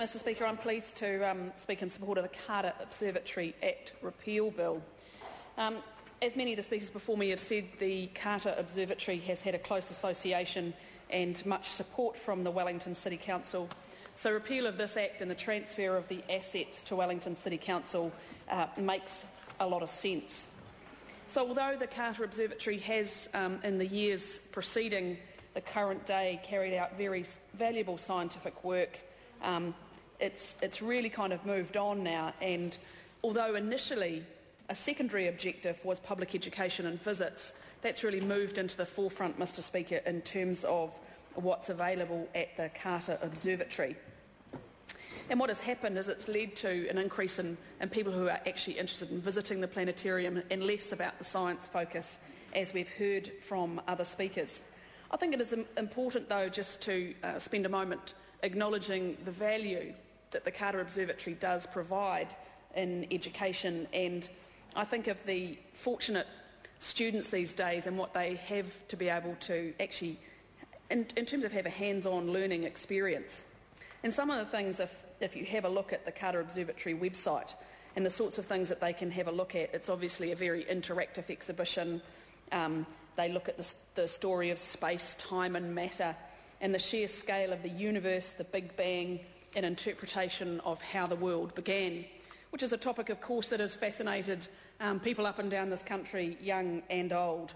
Mr Speaker, I'm pleased to speak in support of the Carter Observatory Act Repeal Bill. As many of the speakers before me have said, the Carter Observatory has had a close association and much support from the Wellington City Council. So repeal of this Act and the transfer of the assets to Wellington City Council makes a lot of sense. So although the Carter Observatory has, in the years preceding the current day, carried out very valuable scientific work, it's really kind of moved on now, and although initially a secondary objective was public education and visits, that's really moved into the forefront, Mr Speaker, in terms of what's available at the Carter Observatory. And what has happened is it's led to an increase in people who are actually interested in visiting the planetarium and less about the science focus, as we've heard from other speakers. I think it is important, though, just to spend a moment acknowledging the value that the Carter Observatory does provide in education, and I think of the fortunate students these days and what they have to be able to actually, in terms of have a hands-on learning experience. And some of the things, if you have a look at the Carter Observatory website and the sorts of things that they can have a look at, it's obviously a very interactive exhibition. They look at the story of space, time and matter, and the sheer scale of the universe, the Big Bang, and interpretation of how the world began, which is a topic, of course, that has fascinated people up and down this country, young and old.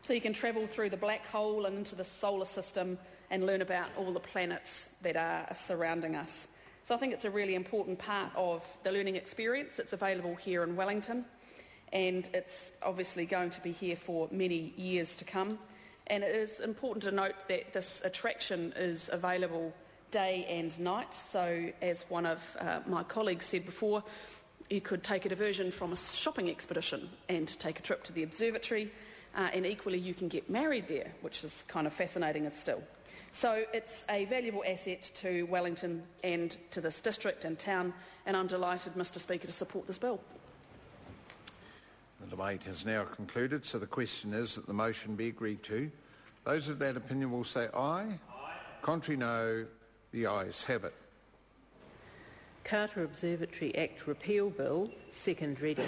So you can travel through the black hole and into the solar system and learn about all the planets that are surrounding us. So I think it's a really important part of the learning experience. It's available here in Wellington, and it's obviously going to be here for many years to come. And it is important to note that this attraction is available day and night. So as one of my colleagues said before, you could take a diversion from a shopping expedition and take a trip to the observatory, and equally you can get married there, which is kind of fascinating still. So it's a valuable asset to Wellington and to this district and town, and I'm delighted, Mr Speaker, to support this bill. The debate has now concluded, so the question is that the motion be agreed to. Those of that opinion will say aye. Aye. Contrary, no. The ayes have it. Carter Observatory Act Repeal Bill, second reading.